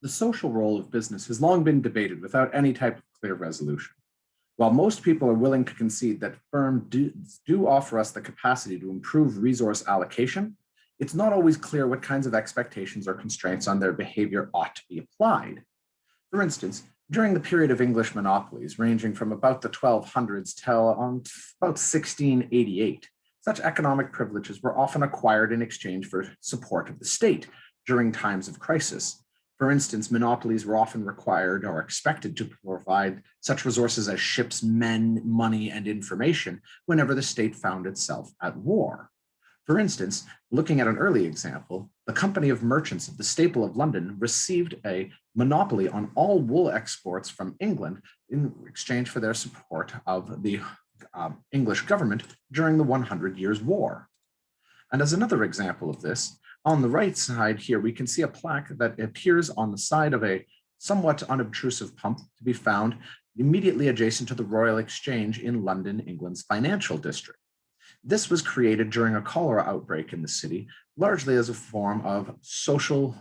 The social role of business has long been debated without any type of clear resolution. While most people are willing to concede that firms do offer us the capacity to improve resource allocation, it's not always clear what kinds of expectations or constraints on their behavior ought to be applied. For instance, during the period of English monopolies, ranging from about the 1200s till about 1688, such economic privileges were often acquired in exchange for support of the state during times of crisis. For instance, monopolies were often required or expected to provide such resources as ships, men, money, and information whenever the state found itself at war. For instance, looking at an early example, the Company of Merchants of the Staple of London received a monopoly on all wool exports from England in exchange for their support of the English government during the 100 Years' War. And as another example of this, on the right side here, we can see a plaque that appears on the side of a somewhat unobtrusive pump to be found immediately adjacent to the Royal Exchange in London, England's financial district. This was created during a cholera outbreak in the city, largely as a form of social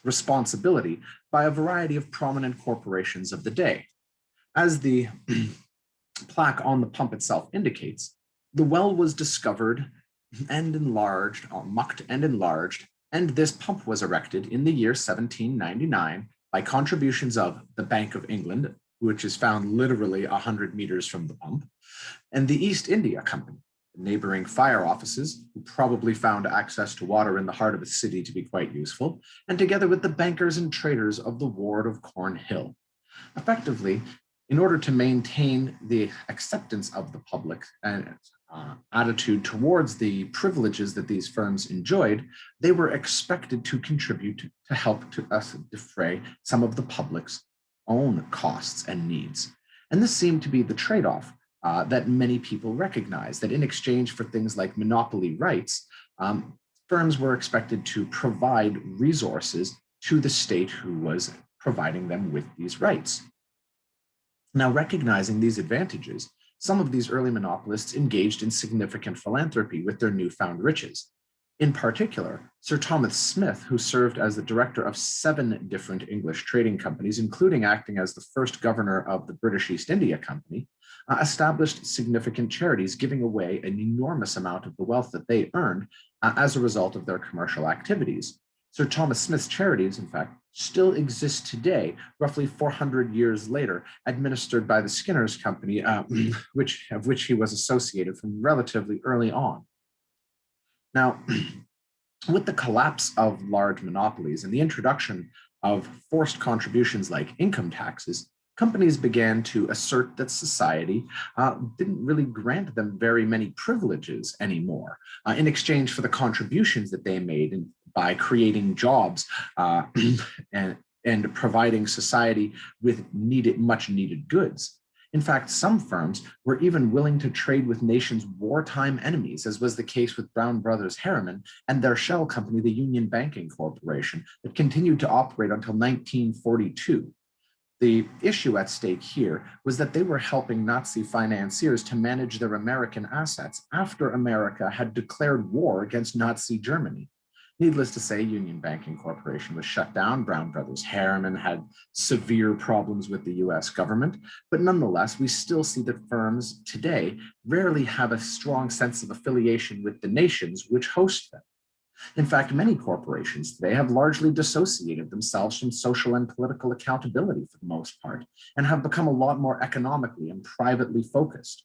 responsibility by a variety of prominent corporations of the day. As the plaque on the pump itself indicates, the well was discovered and enlarged, or mucked and enlarged, and this pump was erected in the year 1799 by contributions of the Bank of England, which is found literally 100 meters from the pump, and the East India Company, the neighboring fire offices, who probably found access to water in the heart of a city to be quite useful, and together with the bankers and traders of the ward of Cornhill. Effectively, in order to maintain the acceptance of the public and attitude towards the privileges that these firms enjoyed, they were expected to contribute to help to us defray some of the public's own costs and needs. And this seemed to be the trade-off that many people recognize, that in exchange for things like monopoly rights, firms were expected to provide resources to the state who was providing them with these rights. Now, recognizing these advantages, some of these early monopolists engaged in significant philanthropy with their newfound riches. In particular, Sir Thomas Smith, who served as the director of 7 different English trading companies, including acting as the first governor of the British East India Company, established significant charities, giving away an enormous amount of the wealth that they earned as a result of their commercial activities. Sir Thomas Smith's charities, in fact, still exist today, roughly 400 years later, administered by the Skinner's Company, of which he was associated from relatively early on. Now, with the collapse of large monopolies and the introduction of forced contributions like income taxes, companies began to assert that society didn't really grant them very many privileges anymore in exchange for the contributions that they made by creating jobs and providing society with much needed goods. In fact, some firms were even willing to trade with nations' wartime enemies, as was the case with Brown Brothers Harriman and their shell company, the Union Banking Corporation, that continued to operate until 1942. The issue at stake here was that they were helping Nazi financiers to manage their American assets after America had declared war against Nazi Germany. Needless to say, Union Banking Corporation was shut down. Brown Brothers Harriman had severe problems with the US government, but nonetheless, we still see that firms today rarely have a strong sense of affiliation with the nations which host them. In fact, many corporations today have largely dissociated themselves from social and political accountability for the most part, and have become a lot more economically and privately focused.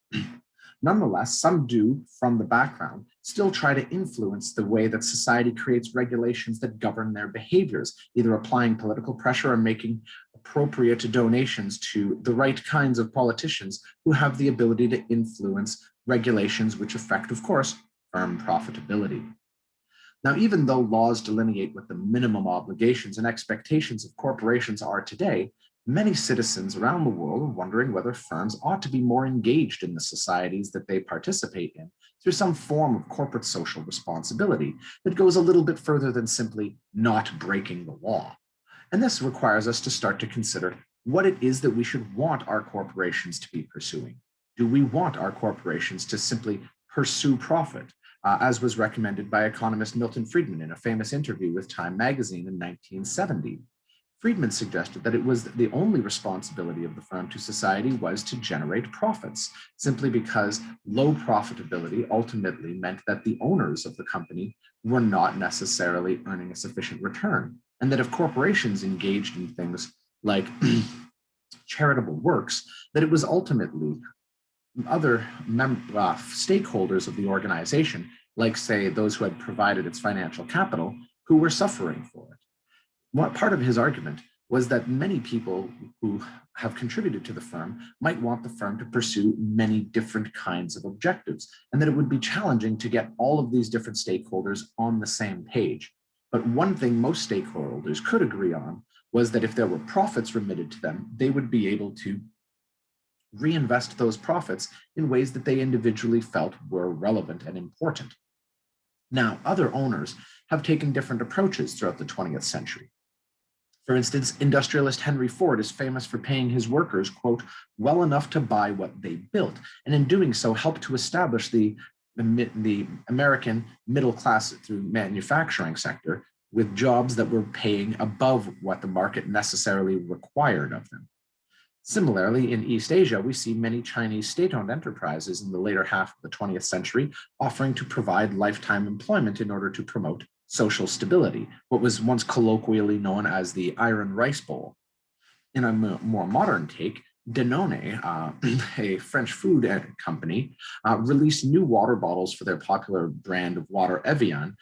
Nonetheless, some do, from the background, still try to influence the way that society creates regulations that govern their behaviors, either applying political pressure or making appropriate donations to the right kinds of politicians who have the ability to influence regulations which affect, of course, firm profitability. Now, even though laws delineate what the minimum obligations and expectations of corporations are today, many citizens around the world are wondering whether firms ought to be more engaged in the societies that they participate in through some form of corporate social responsibility that goes a little bit further than simply not breaking the law. And this requires us to start to consider what it is that we should want our corporations to be pursuing. Do we want our corporations to simply pursue profit, as was recommended by economist Milton Friedman in a famous interview with Time magazine in 1970? Friedman suggested that it was the only responsibility of the firm to society was to generate profits, simply because low profitability ultimately meant that the owners of the company were not necessarily earning a sufficient return, and that if corporations engaged in things like charitable works, that it was ultimately other stakeholders of the organization, like, say, those who had provided its financial capital, who were suffering for it. What part of his argument was that many people who have contributed to the firm might want the firm to pursue many different kinds of objectives, and that it would be challenging to get all of these different stakeholders on the same page. But one thing most stakeholders could agree on was that if there were profits remitted to them, they would be able to reinvest those profits in ways that they individually felt were relevant and important. Now, other owners have taken different approaches throughout the 20th century. For instance, industrialist Henry Ford is famous for paying his workers, quote, well enough to buy what they built, and in doing so helped to establish the American middle class through manufacturing sector with jobs that were paying above what the market necessarily required of them. Similarly, in East Asia, we see many Chinese state-owned enterprises in the later half of the 20th century offering to provide lifetime employment in order to promote social stability, what was once colloquially known as the Iron Rice Bowl. In a more modern take, Danone, a French food company, released new water bottles for their popular brand of water Evian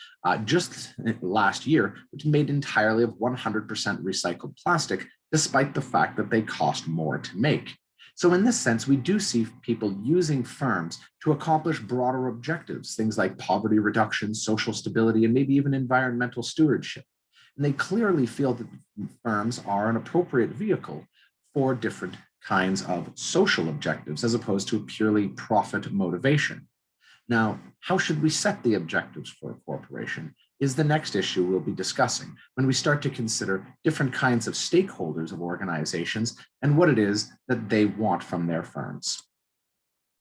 just last year, which made entirely of 100% recycled plastic, despite the fact that they cost more to make. So in this sense, we do see people using firms to accomplish broader objectives, things like poverty reduction, social stability, and maybe even environmental stewardship. And they clearly feel that firms are an appropriate vehicle for different kinds of social objectives as opposed to a purely profit motivation. Now, how should we set the objectives for a corporation is the next issue we'll be discussing when we start to consider different kinds of stakeholders of organizations and what it is that they want from their firms.